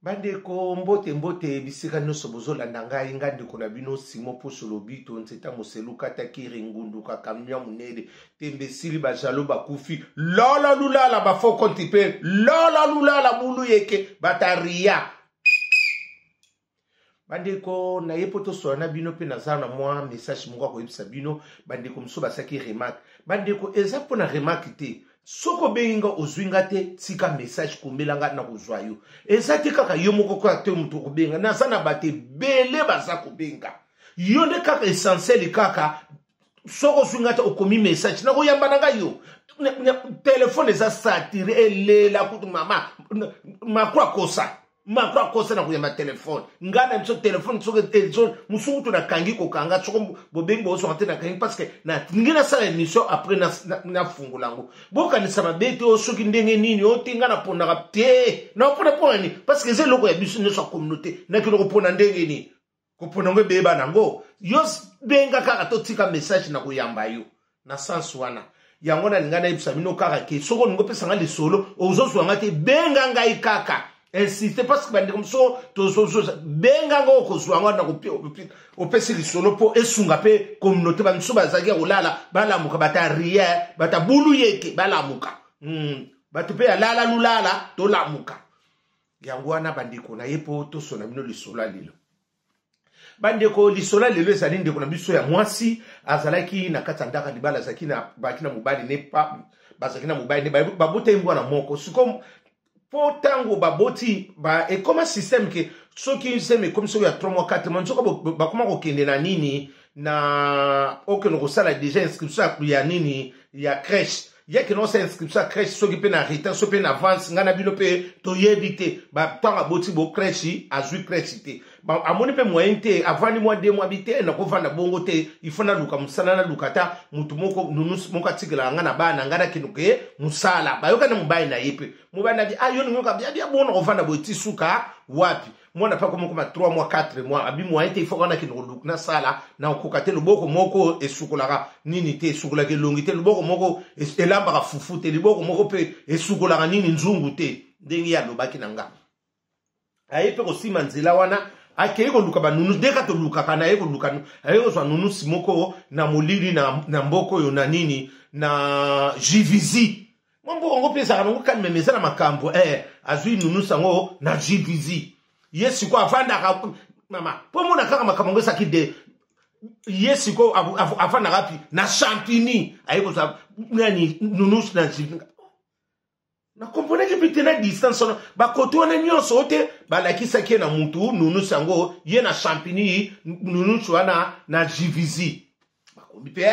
Bandeko mbote mbote bisika nyonso bozolanda ngai nga ndeko na bino Simon Posolobi to nzeta moseluka takiri ngundu kakamnya munene tembe sili bajalo bakufi lola lulala bafoko ntipe lola lulala bulu yeke bataria. Bandeko na yepo to so na bino pe nazana moi message moko ko yebisa bino bandeko mso basaki remarque bandeko eza pona remarque te. Soko benga ozwinga te tika message kombelanga na kozwa yo. Eza te kaka yo moko ko te mutu ko benga na sana bate bele baza ko benga. Yo ne kaka essentiel kaka soko zwinga te okomi message na ko yamba nga yo. Téléphone eza satire ele la kutu mama makwa kosa. Makwa kosa na kuyamba telefone. Ngana mso telefone soke telefone musungu tu na kangi ko kanga soko bobengo oso ante na kangi parce que na ngina sa émission après na fungu lango. Boka ni sama bete o soki ndenge nini o tinga na ponda kapte. Na pona pona ni parce que ze loko ya biso ne so communauté na kilo ko pona ndenge ni. Ko pona ngwe beba nango. Yo benga kaka to tika message na kuyamba yo. Na sans wana. Yango na ngana ibisa mino kaka ke soko ngo pesa nga lisolo ozo so ngate benga ngai kaka. Insiste parce que bandeko mso to benga ngo kozwanga na opesi lisolo po esunga pe communauté ba mso bazaki olala balamuka bataria batabulu yeke balamuka batu pe alala lulala to lamuka yango wana bandeko na yepo to sona bino lisolo lilo bandeko lisolo lelo ezali ndeko na biso ya mwasi azalaki na katandaka libala zaki na bakina mobali ne pa bazaki na mobali ne babuta mbwana moko siko po tango baboti ba et comme système que ceux qui s'aiment comme ça il y a 3 mois 4 mois ba comment kokende na nini na aucun sala déjà inscription ya nini ya crèche ya que non c'est inscription crèche ceux qui pe na retard ceux pe na avance ngana bino pe to yebite ba tanga boti bo crèche azui crèche te ba amoni pe moyen te avant ni mois 2 mois bité na ko vanda bongo te il faut na luka musala na lukata mutu moko nunus moko atigela ngana bana ngana kinuke musala ba yoka na mubai na yepe mubai na bi ayo ngoka bia bona ko vanda boti suka wapi mwana pa comme 3 mois 4 mois abi moyen te il faut kana kinuka na sala na kokate loboko moko esukolaka nini te esukolaka longi te loboko moko elamba ka fufu te loboko moko pe esukolaka nini nzungu te ndenge ya lobaki nanga ayepe ko sima nzela wana ake ko luka ba nunu deka to luka kana eko luka ayeko so nunu simoko na molili na mboko yo na nini na jivizi mambo ngo pesa kana ngo kan memeza na makambo azui nunu sango na jivizi yesi ko avanda ka mama po mona kaka makambo ngo sakide yesi ko avanda rapi na champigny ayeko so nani nunu na jivizi na kompone ke pitena distance ono ba koto na nyonso te ba la kisaki na mutu nunu sango ye na champigny nunu chwana na jivizi ba kombi pe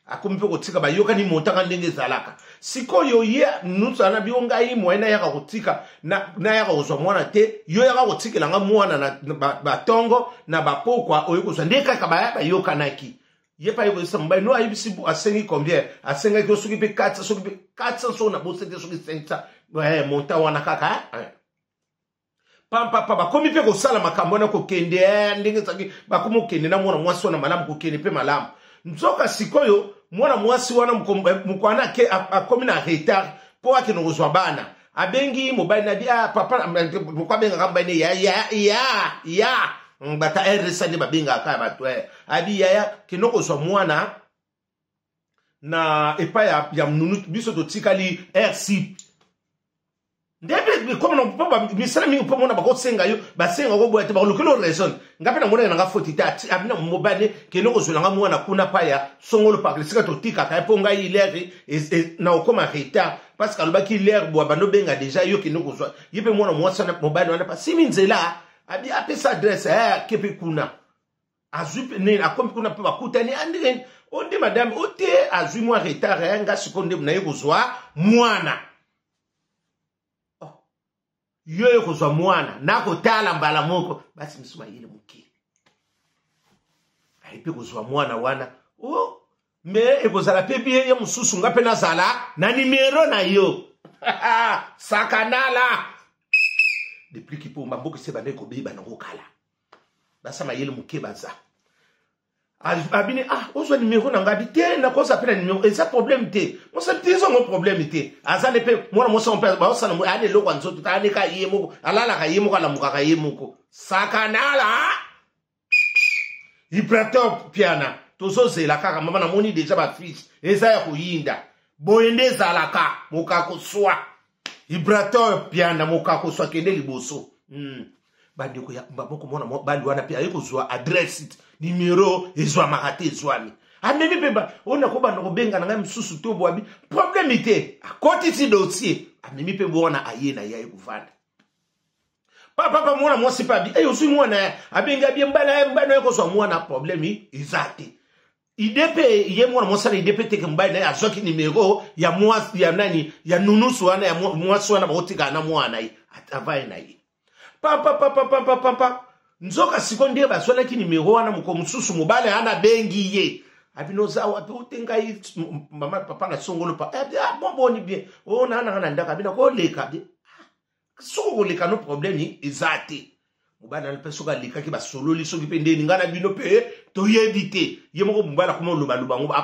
akombi ko tika ba yoka ni montanga ndenge zalaka sikoyo ye nunu sana bionga yi moyena ya ka kotika na ya ka ozwa mwana te yo ya ka kotikela nga mwana na ba tongo na ba pokwa oyeko so ndeka ka ba yoka naki ye pa yebo samba no ayibisi bu asengi combien asenga ko soki pe 400 soki pe 400 so na bosse te soki 500 monta wana kaka pam papa ba komi pe ko sala makambo na ko kende ndenge tsaki ba komo kende na mwana mwasi wana malamu ko kende pe malamu nzoka sikoyo mwana mwasi wana mukwana ke akomi na retard po akino kozwa bana abengi mobile na dia papa mukwa benga kamba ne ya bata RSA ne babenga aka bato abi yaya kinoko so mwana na epa ya mnunu biso to tikali RC ndebe comme non papa misala mi po mona bako senga yo basenga go boya te ba lokelo raison ngape na mona nga foti tati abina mobane kinoko so nga mwana kuna paya songolo pa sika to tika ka ponga ileri na okoma reta parce que alobaki l'air bo bano benga déjà yo kinoko so yipe mwana mwasa na mobile wana pa siminzela abi apesa adresse kepe kuna azui ne akombi kuna pe bakutani andire onde madame ote azui moi retard nga sikonde na yekozwa mwana yo yekozwa mwana nako tala mbala moko basi msuma yele mukili aipe kozwa mwana wana me ekozala pe bien ya mususu ngape nazala na numero na yo sakanala depuis qu'il peut m'abouke se bande ko beba na kokala basa mayele muke baza abini ozwa numéro na ngabi te na ko s'appelle numéro et ça problème te mo sa te zo mo problème te azale pe mo na mo sa on ba osana mo ane lokwa nzoto ta ane ka yemo alala ka yemo ka lamuka ka yemo ko sakanala Vibrateur piana tozo zela kaka mama na moni déjà ba fiche eza ya kuyinda boyende zalaka mokako swa vibrateur piana mokako swa kende liboso bandi ko ya mbamoko mona bandi wana pe ayiko zwa adresse numéro ezwa makate ezwami amemi peba ona ko banda ko benga na ngam susu to boabi problème ite akoti ti dossier amemi pe bona ayena ya ekuvanda papa mwana mwasi pa bi eyo sui mwana abenga bi mbana yako so mwana problème izate idepe ye mwana mwasa idepe teke mbana ya zoki numéro ya mwasi ya nani ya nunusu wana ya mwasi wana baotika na mwana yi atavaye na yi papa nzoka sikonde baswana ki numéro wana muko mususu mubale ana bengi ye abinoza wapi utenga yi mama papa na songolo pa bon bien ona ana ndaka bina ko leka bi soko leka no problème ezate mubala na pesoka leka ki basololi soki pe ndeni ngana bino pe to yebite ye moko mubala kuma loba ngo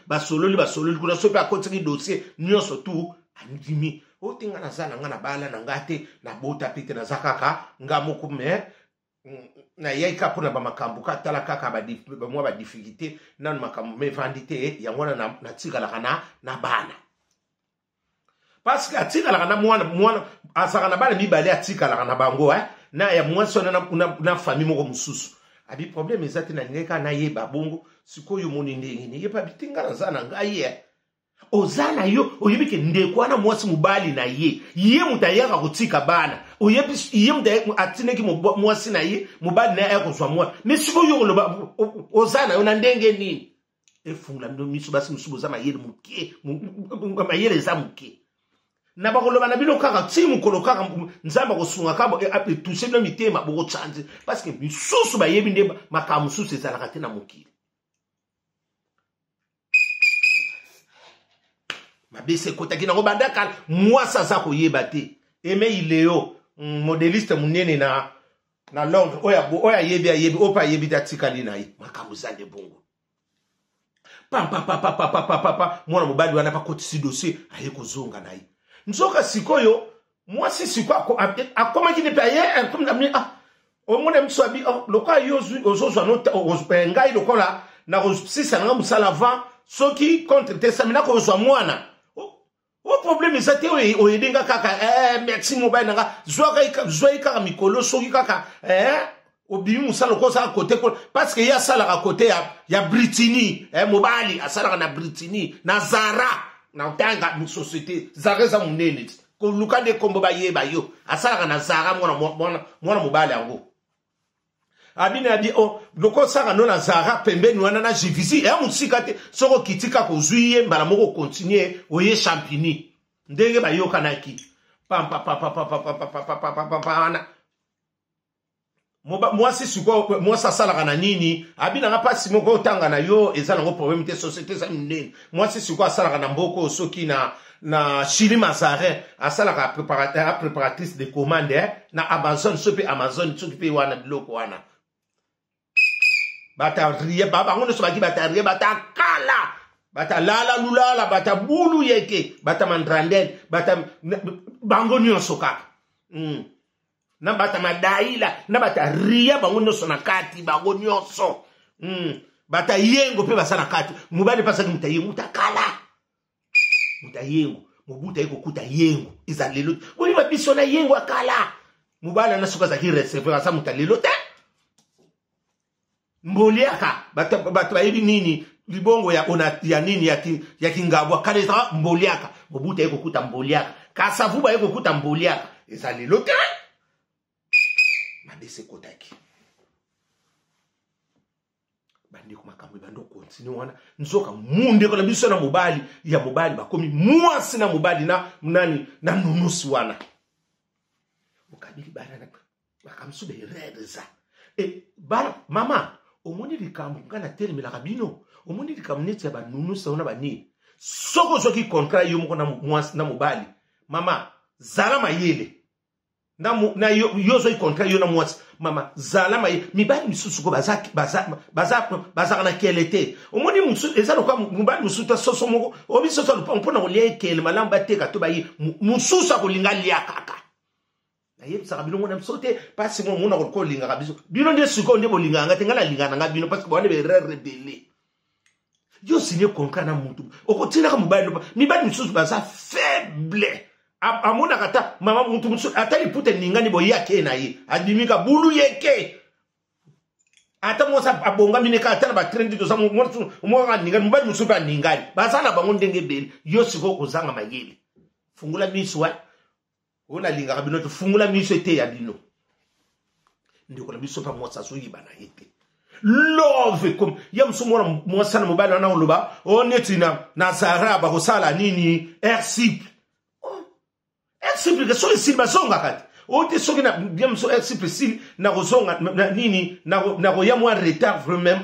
basololi kuna so pe akotiki dossier nyonso tu andimi otenga na zana ngana bala na ngate na bota pite na zakaka ngamoko me na yaika pona ba makambu ka tala kaka ba mwa ba difficulté nan makambu me vandité ya ngona na tika la kana na bana parce que atika la kana mwana asaka na bana mibale atika la kana bango na ya mwanso na famille moko mususu abi problème ezati na ngeka na yeba bongo sikoyo moni ndengene yepa bitinga na zana ngaye ozana yo oyebike ndekwa na mwasi mubali na ye mutayaka kutika bana ye mutayaka atineki mwasi na ye mubali na yako zwa mwa mesiko yo ozana yo na ndenge nini efungula ndo miso basi musubo za mayele muke mayele za muke na bakoloba na bino kaka timu kolo kaka nzamba kosunga kabo toucher no mitema boko change parce que misusu ba yebi ndeba makamu susu ezalaka te na mukili mabese kota kina ngobandaka mwasa za koyeba te eme ileo modeliste munene na Londres oya yebi opa yebi datikali na yi makamu zande bongo papa mwana mobali wana pa kotisi dossier aye kozonga na yi nzoka sikoyo mwasi siko akoma kine pa ye comme omone mtsabi loka yozu ozozwa nota ngai lokola na sisa nga musala va soki contre te samina ko zwa mwana o problème ezate oyedenga kaka merci mobile nanga zwa kaka mikolo soki kaka obimi musala ko sa côté parce que ya sala à côté ya Britini mobali asala na Britini na Zara na tanga mu société Zara za munene ko luka de kombo ba yeba yo asala na Zara mwana mobali yango abina abi loko saka no na Zara pembeni wana na jivisi musika te soko kitika ko zuiye mbala moko continuer oye champigny ndenge ba yoka naki pam mwasi siko mwasa sala na nini abina nga pasi moko tanga na yo ezala ngo problème te société za minene mwasi siko asala na mboko soki na Chili Mazarin asala ka préparatrice de commande na Amazon sopi Amazon soki pe wana biloko wana bata rie baba ngono so baki bata rie bata kala bata lala lulala bata bulu yeke bata mandrandel bata bango nyonso kaka na bata madaila na bata ria bango nyonso na kati bango nyonso bata yengo pe basana kati mubali pasaki mutayengo mutakala mutayengo mubuta yeko kuta yengo izalelo boni babiso na yengo akala mubala na suka za ki recevoir asa mutalelo te mboliaka batu bayebi nini libongo ya nini ya kingabwa kaleza mboliaka mobuta yeko kuta mboliaka kasavuba yeko kuta mboliaka ezalelo te mabese kotaki bandiko makambo bando continue wana nzoka munde kona biso na mobali ya mobali bakomi mwasi na mobali na nani na nunusi wana ukabili bana bakamsube redza bana mama omoni likambo ngana telemela kabino omoni likambo neti ya banunusa ona bani soko zoki contrat yo moko na mwasi na mobali mama zala mayele na yozo kontra yo na mwasi mama zala mai mibali misusu ko baza na kelete omoni musu ezalo kwa mibali musu ta soso moko obi soso mpona ko liekele malamba teka to bayi mususu ko linga lia kaka na yebisa bino mona msote pasi mo mona ko linga kabiso bino nde siko nde bolinga ngate ngala linga nga bino parce que bone be rebelle yo signé contrat na mutu okotina ka mibali misusu baza faible amona kata mama mutu musu atali pute ningani boyi yake na yi adimika bulu yeke ata mosa abonga mineka atala ba trendi to samu mutu umwa ningani mubali musu ba ningani basana bango ndenge beli yo siko kozanga mayele fungula miswa ona linga kabino to fungula miswa te ya bino ndiko na biso pa mosa so yibana yete love comme ya msumora mosa na mubali na oloba onetina na zaraba ko sala nini RCP simple que so ici basonga kati ote soki na bien so simple si na kozonga na nini na ko ya moi retard vraiment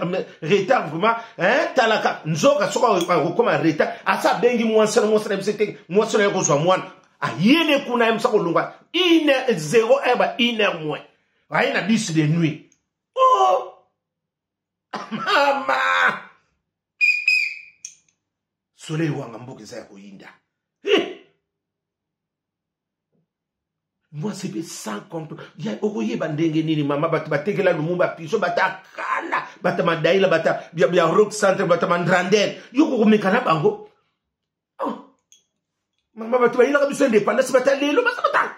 talaka nzoka soka ko ma retard asa bengi moi sala msete moi sala ko so mwana ayene kuna msa ko lunga 1-0 eba 1 moins ayena 10 de nuit oh mama soleil wanga mboke za ko yinda moi c'est sans compte ya okoye bandenge nini mama batekela lumumba piso batakala batamadaila bata bia rock center batamandrandel yoko komekana bango mama batu bayila ka biso independence batalelo batakala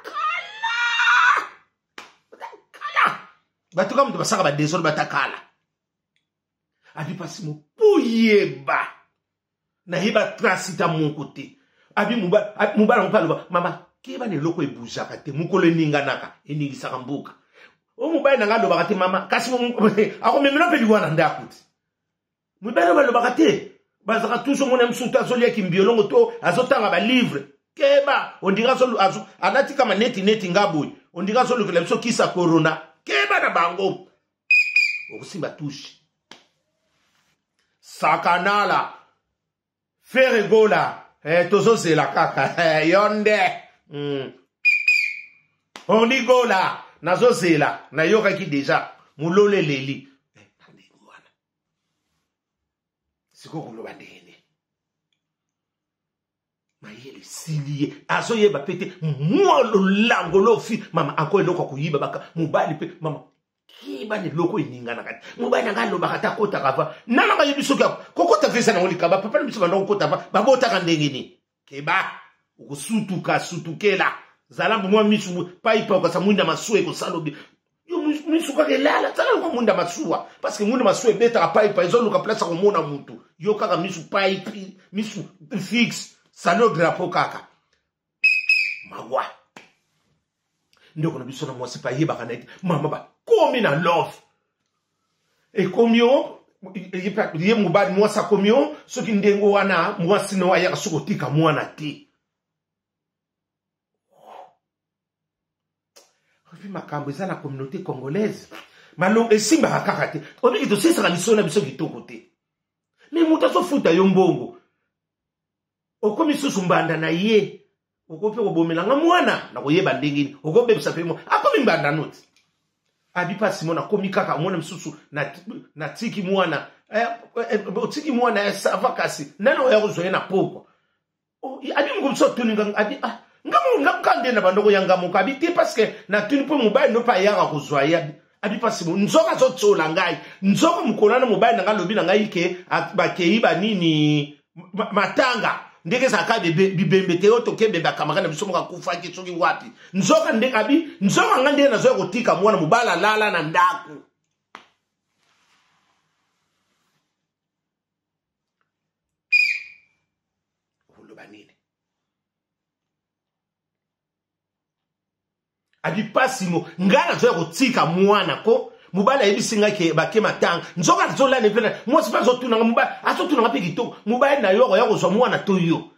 batu kam to basaka ba desol batakala abi pasimo puyeba na hiba tracita mon côté abi mubala mpalo mama keba ne loko ebuja kate mukolo ninganaka eningisa kambuka o mubai na ngalo bakate mama kasi ako memelo pe liwana ndakuti mubai na bakate bazaka tuso mona msuta zolia kimbiolongo to azotanga ba livre keba ondira so anati kama neti ngaboy ondira so lokela biso kisa corona keba na bango okusimba tushi sakanala feregola tozo zela kaka yonde on dit go là nazo zela na yoka ki déjà mulole leli wana siko kuloba ndene mayele silie azo yeba pete mwolo lango lofi mama akoye loko kuyiba baka mubali pe mama kiba ne loko iningana kati mubali ngalo bakata kota kava nana ngayibi soka kokota visa na ngoli kaba papa biso bando kota ba bota ka ndenge ni keba ukusutuka sutukela zalambu mwa misu paipa kwa samunda masue ko salobi yo misu kwa kelala tsala kwa munda masua parce que munda masue beta paipa ezolo ka place ko mona muntu yo kaka misu paipi misu fix salo drapo kaka mawa ndoko na biso na mwasi pa yeba kana mama ba komi na love e komio ye mubadi mwasa komio soki ndengo wana mwasi no aya sukotika mwana ti makambo eza na communauté congolaise malongo esimba kaka te obiki tosesaka lisona biso kitoko te me mutu azofuta yo mbongo okomi susu mbanda na ye okopi kobomelanga mwana na koyeba ndenge okobebisa pe mo akomi mbanda noti abi pasi mona komi kaka mwana msusu na tiki mwana otiki mwana sava kasi nano ya kozoye na poko abi mkumso tuninga abi ngakande na bandoko yanga mokabi te parce que na tuni po mobile no pa yanga kozwaya abi pasi nzoka zo tsola ngai nzoka mukolana mobile nga lobi na ngai ke bakei ba nini matanga ndeke saka bibembe te oto kebe bakamaka na biso moka kufa ki soki wapi nzoka ndeka abi nzoka ngande na zo kotika mwana mobala lala na ndaku abi pasimo ngana zo kotika mwana ko mubala yebisinga ke bakema tanga nzoka zola ne plena moi c'est pas zo tuna mubala aso tuna pe kitoko mubala na yo ya kozwa mwana to yo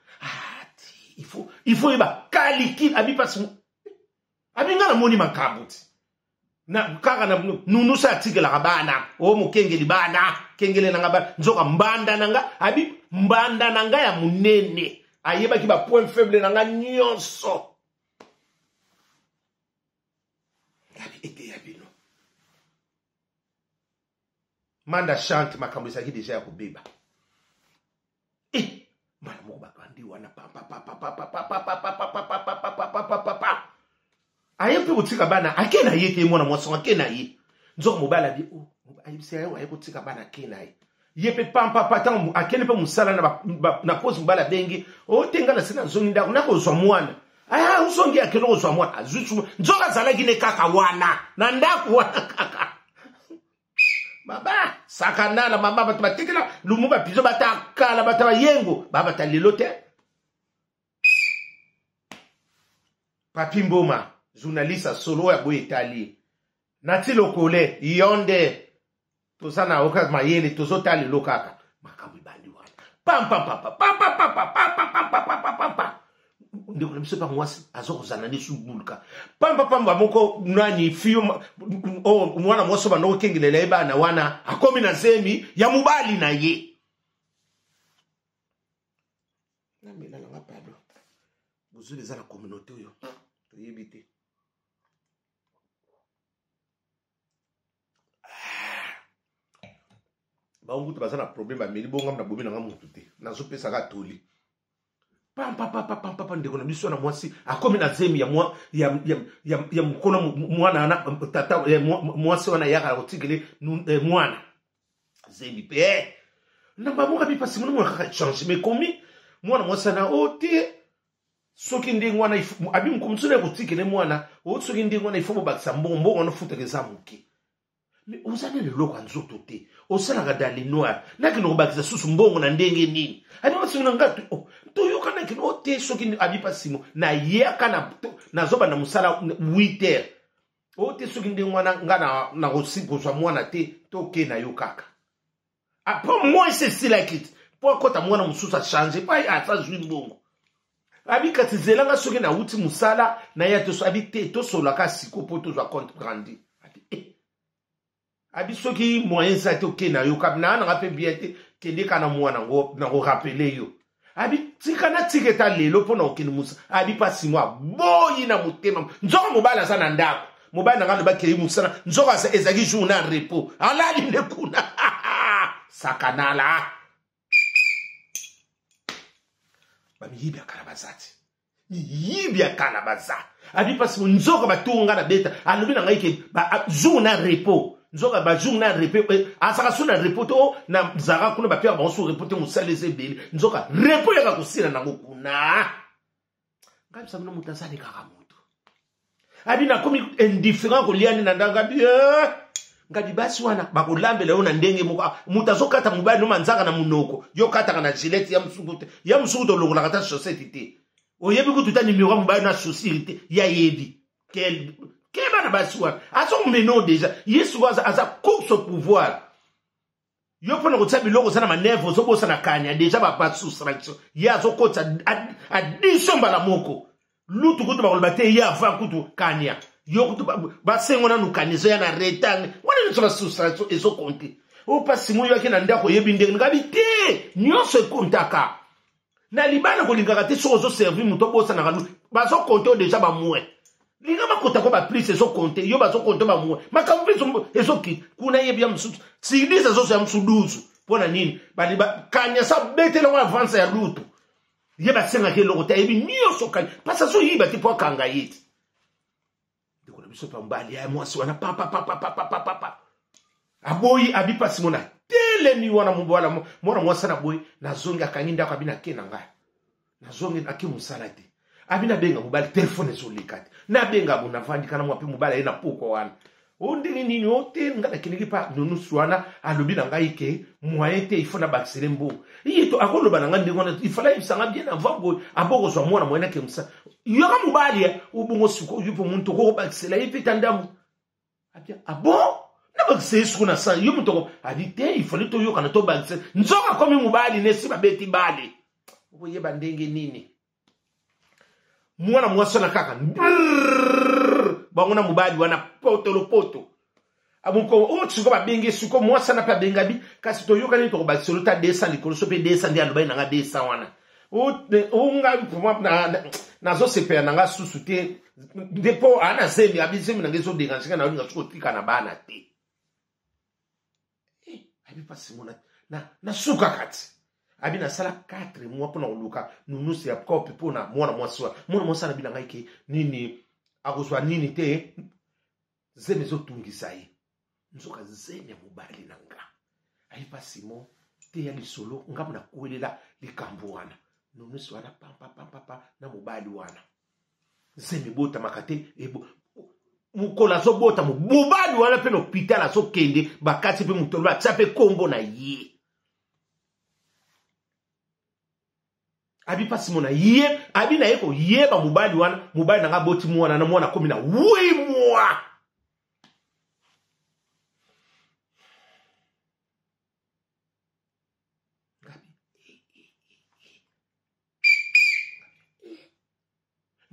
il faut iba kaliki abi pasimo abi ngana moni makabuti na kaka na nunu sa tikela kabana o mukengeli bana kengele na ngaba nzoka mbanda nanga abi mbanda nanga ya munene ayeba ki ba point faible nanga nyonso bino manda chante makambo esaki deja ya kobeba mwana moko bato andi wana aye mpe kotika bana ake na ye te mwana mwasi ake na ye nzoko mobali abi ayebisi aye aye kotika bana ake na ye ye mpe pampapa ntango akende mpe mosala na posi mobali abengi otenga na se na zongi ndako nakozwa mwana usongi akende kozwa mwana azwi nzoko azalaki ne kaka wana na ndako wana kaka baba sakanala mama bato batekela lumu bapizo batakala bata bayengo baba lelo te Papi Mboma journaliste solo ya boye tali nati lokole yonde tozana oka mayele tozotali lokaka makambo bandi wana pam pam pam pam pam pam pam pam pam pam ndiko na biso pa mwasi azokozana ni subulka pam pam pam bamoko nani fiyo mwana mwasi banoko kengelela ebana wana akomi na zemi ya mubali na ye na mila nga pado bozuli za la communauté yo toyebite baungutu baza na problème bameli bonga na bomi na nga mutu te nazopesa ka toli pam ndeko na biso na mwasi akomi na zemi ya mkono mwana tata mwasi wana yaka kotikele mwana zemi pe na bamoka bi pasi mwana mwana change mais komi mwana mwasi na otie soki ndi mwana abi mkomtsune kotikele mwana soki ndi mwana ifo bakisa mbombo wana futeleza muki mais ozana le loko nzoto te osala dans les noirs nakino bakisa susu mbongo na ndenge nini ani wasina ngatu toyoka nakino te soki abi pasimo na yaka na zoba na musala 8h te soki ndi mwana ngana na kosipo zwa mwana te toke na yo kaka pour moi c'est si like it pour kota mwana mususa changer pas ata zwi mbongo abi katizela nga soki na uti musala na ya to abi te to solaka siko poto zwa compte grandi abi soki moyen sa te oke na yo kap na nga pe bien te kende kana mwana ngo na ko rappeler yo abi tikana tiketa lelo pona okeni musa abi pasi mwa boyi na mutema nzoko mobala za na ndako mobala nga ba kei musana nzoko sa ezaki journal repos alali ne kuna sakanala bami yibya kalabazati yibya kalabaza abi pasi nzoko batunga na beta alobi na ngai ke ba journal repos nzoka ba journal repos asaka suna repoto na zara kuna ba pia ba so repoto musaleze beli nzoka repo ya kusina nango kuna ngapi sabuna mutazali kaka mutu abi na komi indifferent ko liani na ndanga bien ngadi basi wana bakulambela ona ndenge mutazokata mubali no manzaka na munoko yo kata na gilette ya msukuto lokola kata chaussette te oyebi kututa numéro mubali na chaussette ya yebi Keba na basi wana aso meno deja yesu waza aza course au pouvoir yo pona kotsa biloko sana manevo zo bosa na kanya deja ba pas soustraction ya zo kotsa addition bala moko lutu kutu ba kolbate ya fa kutu kanya yo kutu ba sengo na nukanizo ya na retang wana nso ba soustraction ezo compter o pasi mo yo kina ndako yebi ndenge ngabi te nyonso kontaka na libana ko lingaka te so zo servir muto bosa na kanu ba zo compter deja ba moué linga makota ko ba plus ezo compter yo ba zo compter ba moué makambi ezo ki kuna yebi ya msutu sidiza zo ya msuduzu pona nini bali ba kanya sa betela wa avance ya lutu yeba senga ke lokota yebi nyonso kanya pasa so yiba ti po kanga yiti ndiko na biso pa mbali ya mwasi wana pa aboyi abi pasi mona tele ni wana mubwala mona mwasa na boyi na zongi akanyinda kwa bina kena nga na zongi akimusala te abina benga mubali telefone zolikati na benga bona vandika na mwapi mubali ena poko wana ondini nini ote ngala kiniki pa nunu swana alobi na ngai ke moyen te ifona baksele mbo yito akoloba na ngandi ngona ifala ifsanga bien avant boy aboko zo mwana moyen ke msa yoka mubali ubungo suko yupo muntu ko baksele ifita ndamu abia abo na baksele suko na sa yo muntu abite ifale to yoka na to baksele nzoka komi mubali nesi babeti bali oboyeba ndenge nini mwana mwasa na kaka bangona mubali wana poto abunko tsiko ba benge suko mwasa na pa bengabi kasi to yoka ni to ba soluta 200 likolo so pe 200 ndi aloba na 200 wana nga na zo sepela na nga susu te Depo ana zemi abi zemi na ngezo denga sika na ulinga chuko tika na bana te. Abi pasi mona na suka kati. Abi na sala 4 mois pona uluka nunusi ya kopi pona mwana mwasa na bila ngaike nini akozwa nini te zemi zo tungisa ye. Nzoka zemi ya mobali na nga. Abi pasi mo te ya lisolo ngamu na kuelela likambo wana. Nunusi wana pam na mobali wana. Zemi bota makate ebo mukola so bota mobali wana pe no pitala so kende bakati pe mutolo tsape kombo na ye. Abi pasi mona ye abi na yeko ye ba mobali wana mobali na ngaboti mwana na mwana komi na 8 mois.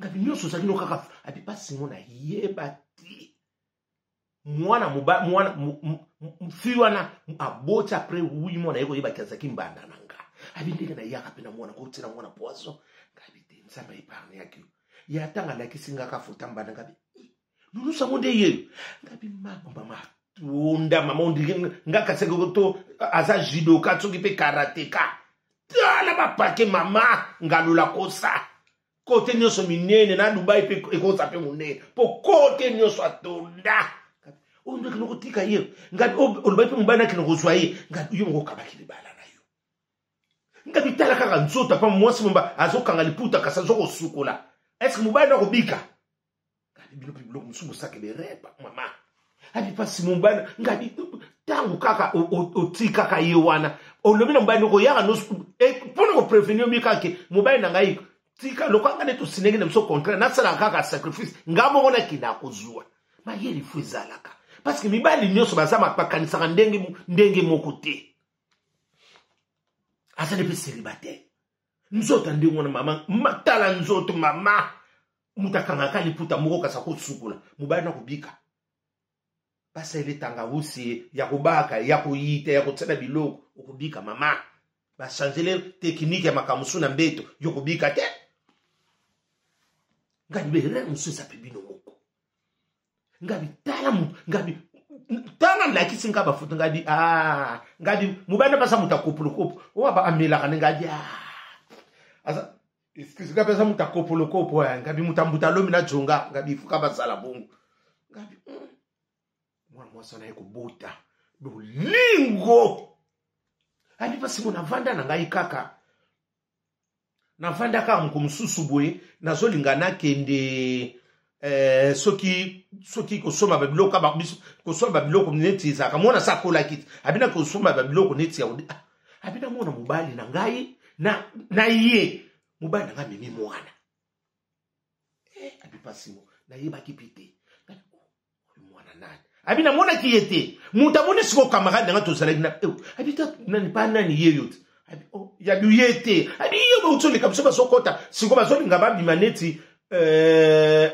Ngabi nyoso sa kino kaka abi pasi mona yeba ti mwana mfiwana abota après 8 mois na yeko yeba kaza kimbanda nanga abi ndenge na yaka pena mwana ko tira mwana poaso ngabi te nsamba iparne yake ya tanga la kisinga ka futa mbanda ngabi nunu sa monde ye ngabi mama tunda mama ondike ngaka seko to aza judo ka tsoki pe karateka tala ba pake mama ngalula kosa kote nyoso minene na Dubai pe ekoza pe munene po kote nyoso atonda ondo kino tika ye ngati Dubai pe mubana kino kozwa ye ngati yo ngoka bakili bala na yo ngati tala kaka nzota pa mwasi mumba azokanga liputa kasa zoko sukola est-ce que mubana ko bika ngati bilo bilo musumu sake be repa mama abi pasi mubana ngati tangu kaka otika ka ye wana olobina mubana ko yaka no pona ko prevenir mi kake mubana ngai tika lokanga neto sinenge na mso contraire na sala kaka sacrifice ngamo ngona kina kozua ma yeli fuizalaka parce que mibali nyoso bazama pakanisa ndenge mokote asa de célibataire nzoto ndingo na mama matala nzoto mama mutakanga kali puta moko kasa ko sukula mubali na kubika basa ile tanga usi ya kubaka ya kuyita ya kutsana biloko ukubika mama ba changer technique ya makamusu na mbeto yokubika te ngabi bere mususa pebino moko ngabi tala la kisinga ba futu ngabi mubana pasa mutakopulukopo waba amela kana ngabi asa isikizika pesa mutakopulukopo ngabi mutambuta lomi na jonga ngabi fuka basala bongo ngabi mwana mwasa na ekobota bolingo ali pasi mona vanda na ngai kaka na vanda ka mkumsusu boye nazolingana kende soki kosoma babiloko ba kosoma babiloko neti za kamona sakola kiti abina kosoma babiloko neti ya abina mona mubali na ngai na ye mubali na ngai mimi mwana abi pasi mo na ye bakipite mwana nani abina mona kiyete mutamone siko camarade nga to salagi na abita nani pa nani yeyo abi ya biyete abi yo utole kabisa basokota siko bazolinga babimaneti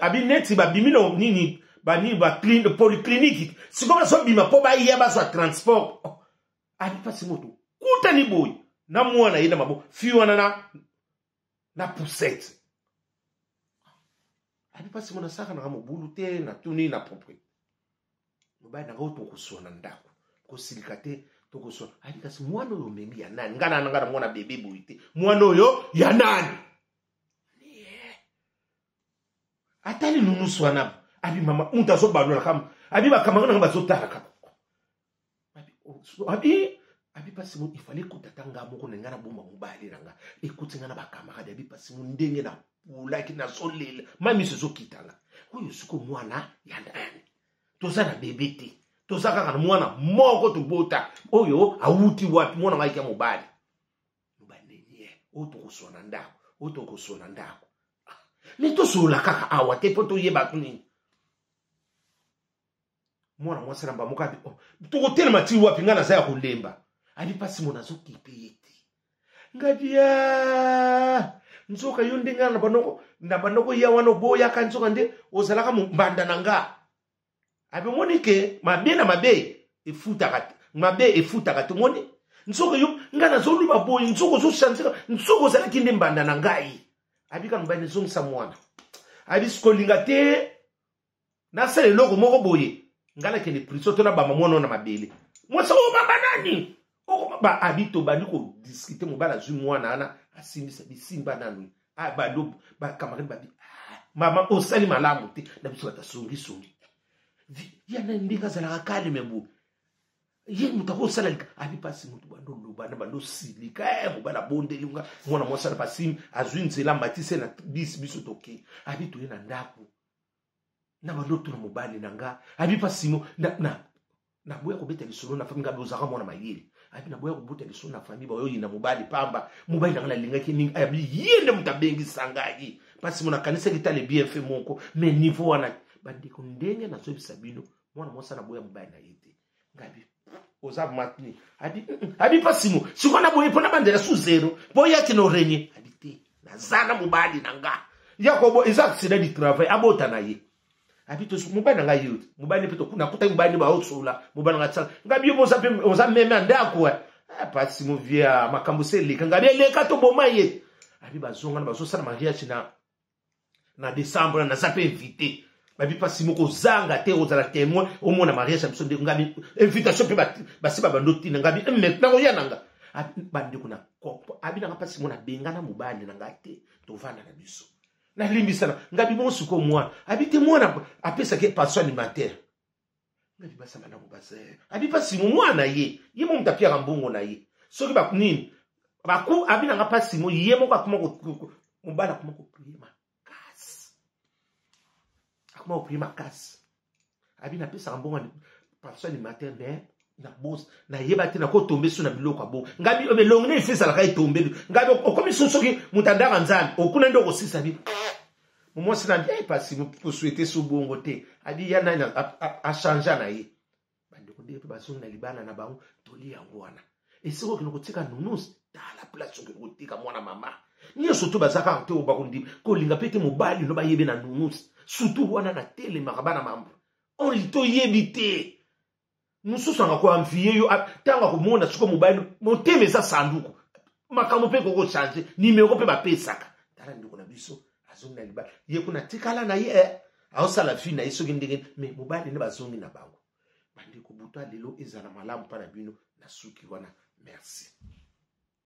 abi neti babimino nini bani ba polyclinique siko bazobima po ba iya baso transport abi pasi moto kuta ni boy na mwana yena mabo fiwana na poussette abi pasi mona saka na mobulu te na tuni na propre mobali na goto kusona ndako kosilika te tokosona ali kasi mwana oyo memi ya nani ngana mwana bebe boite mwana oyo ya nani atali nunusu wana abi mama mutazo balola kama abi bakamanga ngaba zotala kama abi pasi mo ifale kutatanga moko ngana bomba mobali nanga ekuti ngana bakamanga abi pasi mo ndenge na ulaki na solela mami sezokitanga oyo suko mwana ya nani toza na bebe te toza kaka na mwana moko tobota oyo awuti wapi mwana ngai ya mobali ndenye otokosona ndako ne tosola kaka awa te po toyeba kunini mwana mwasi na mbamoka tokotelema ti wapi ngana za ya kolemba ali pasi mona zokipe yete ngabia nzoka yo ndenge na banoko ya wana boya ka nzoka nde ozalaka mbanda na nga abi monike mabe na mabe efutaka te moni nzoko yo ngana zoluba boyi nzoko zo chanzika nzoko zala kinde mbanda na ngai abi kan mbane zongisa mwana Abis kolinga te. Na sele loko moko boye. Ngala ke ni prison to na ba mamono na mabele. Moi ça o baba nani? O ba habito ba ndiko discuter mo bala zu mwana ana asindi sa bisimba nanu. Ah ba do ba camarade ba bi. Mama o sali malamu te na biso ta songi songi. Yana ndika zala kale membu. Ye mutako sala abi pasi mutu bando lubana bando silika mo bala bonde lunga mwana mo sala pasi azwinzela matise na biso toke. Abi to na ndako. Na baloto na mobali nanga abi pasimo na boya ko beta lisolo na famille ngabe ozaka mwana mayele abi na boya ko beta lisolo na famille boyo yina mobali pamba mobali nanga linga ki ninga abi yende mutabengi sangayi pasimo na kanisa kitale bien fait moko mais niveau wana bandiko ndenge na so bisabino mwana mosa na boya mobali na yete ngabi oza matni abi pasimo sikona boye pona bandela su zero boya kino renye abi te na zana mobali nanga yakobo exact c'est du travail abota na ye habito mubana nga youth mubani pito kuna kuta mubani ba otsola mubana nga tsala ngabi oza meme andako pasi mo via makambo seleka ngabi eleka to boma ye abi bazonga na bazosala mariage na décembre na zape invité babi pasi mo ko zanga te ozala témoin au mona mariage biso de ngabi invitation pe basi ba bandoti ngabi maintenant oya nanga abi bande kuna kopo abi nanga pasi mo na benga na mubali nanga te to vana na biso na limbi sana ngabi monsu ko mwana habite mwana apesa ke passion alimentaire ngabi basama na mubase abi pasi mwana ye mo mtapia mbongo na ye soki ba nini baku abi na pasi mo ye mo ba kuma ko mubala kuma ko prima kas akuma ko prima kas abi na pesa mbongo passion alimentaire mais na boss na yeba te na ko tomber sur na biloko abo ngabi omelongo ne ifisa la kai tomber ngabi okomi soki mutandaka nzambe okuna ndo ko sisa bi mo sina bien pasi pour souhaiter sous bongo te adi yana a changer na ye bande ko ndepe bazonga na libana na bango toli yango wana esiko kino kotika nunus ta la place ko kotika mwana mama ni surtout bazaka te obakundi ko linga pete mobali no ba yebe na nunus surtout wana na tele makabana mambo on lito yebite mususu anga ko amfiye yo tanga ko mona suko mobali moteme za sanduku makambo pe ko changer nimero pe ba pesaka tala ndiko na biso azonga liba ye kuna tikala na ye awosala fi na iso kindenge me mobali ne bazongi na bango bandi ko buta lelo ezana malamu para bino na suki wana merci.